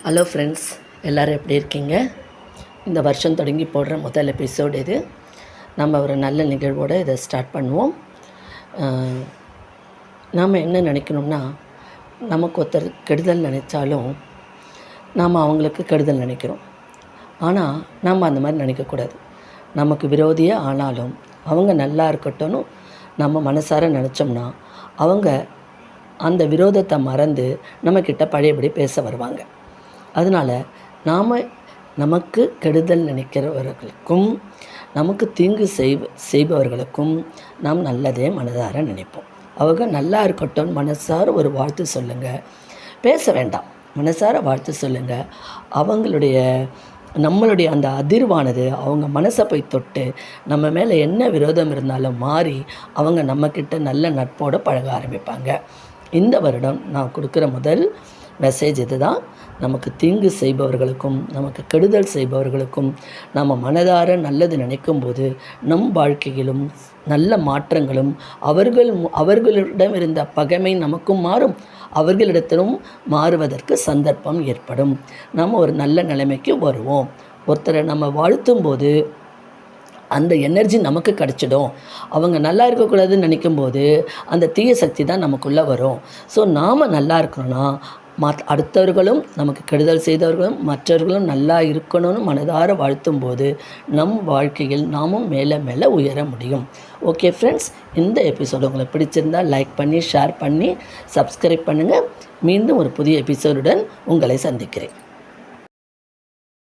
Hello friends, எல்லோரும் எப்படி இருக்கீங்க? இந்த வருஷம் தொடங்கி போடுற முதல் எபிசோடு இது. நம்ம ஒரு நல்ல நிகழ்வோடு இதை ஸ்டார்ட் பண்ணுவோம். நாம் என்ன நினைக்கணும்னா, நமக்கு ஒருத்தர் கெடுதல் நினச்சாலும் நாம் அவங்களுக்கு கெடுதல் நினைக்கிறோம். ஆனால் நம்ம அந்த மாதிரி நினைக்கக்கூடாது. நமக்கு விரோதியாக ஆனாலும் அவங்க நல்லா இருக்கட்டும்னு நம்ம மனசார நினச்சோம்னா அவங்க அந்த விரோதத்தை மறந்து நம்மக்கிட்ட பழையபடி பேச வருவாங்க. அதனால் நாம் நமக்கு கெடுதல் நினைக்கிறவர்களுக்கும் நமக்கு தீங்கு செய்பவர்களுக்கும் நாம் நல்லதே மனதார நினைப்போம். அவங்க நல்லா இருக்கட்டும் மனசார ஒரு வாழ்த்து சொல்லுங்கள். பேச வேண்டாம், மனசார வாழ்த்து சொல்லுங்கள். நம்மளுடைய அந்த அதிர்வானது அவங்க மனசை போய் தொட்டு நம்ம மேலே என்ன விரோதம் இருந்தாலும் மாறி அவங்க நம்மக்கிட்ட நல்ல நட்போடு பழக ஆரம்பிப்பாங்க. இந்த வருடம் நான் கொடுக்குற முதல் மெசேஜ் இது தான். நமக்கு தீங்கு செய்பவர்களுக்கும் நமக்கு கெடுதல் செய்பவர்களுக்கும் நம்ம மனதார நல்லது நினைக்கும்போது நம் வாழ்க்கையிலும் நல்ல மாற்றங்களும் அவர்களிடம் இருந்த பகைமை நமக்கும் மாறும், அவர்களிடத்திலும் மாறுவதற்கு சந்தர்ப்பம் ஏற்படும். நம்ம ஒரு நல்ல நிலைமைக்கு வருவோம். ஒருத்தரை நம்ம வாழ்த்தும்போது அந்த எனர்ஜி நமக்கு கிடச்சிடும். அவங்க நல்லா இருக்கக்கூடாதுன்னு நினைக்கும்போது அந்த தீய சக்தி தான் நமக்குள்ளே வரும். ஸோ நாம் நல்லா இருக்கணும்னா அடுத்தவர்களும் நமக்கு கெடுதல் செய்தவர்களும் மற்றவர்களும் நல்லா இருக்கணும்னு மனதார வாழ்த்தும்போது நம் வாழ்க்கையில் நாமும் மேலே மேலே உயர முடியும். ஓகே ஃப்ரெண்ட்ஸ், இந்த எபிசோடு உங்களுக்கு பிடிச்சிருந்தால் லைக் பண்ணி ஷேர் பண்ணி சப்ஸ்கிரைப் பண்ணுங்கள். மீண்டும் ஒரு புதிய எபிசோடுடன் உங்களை சந்திக்கிறேன்.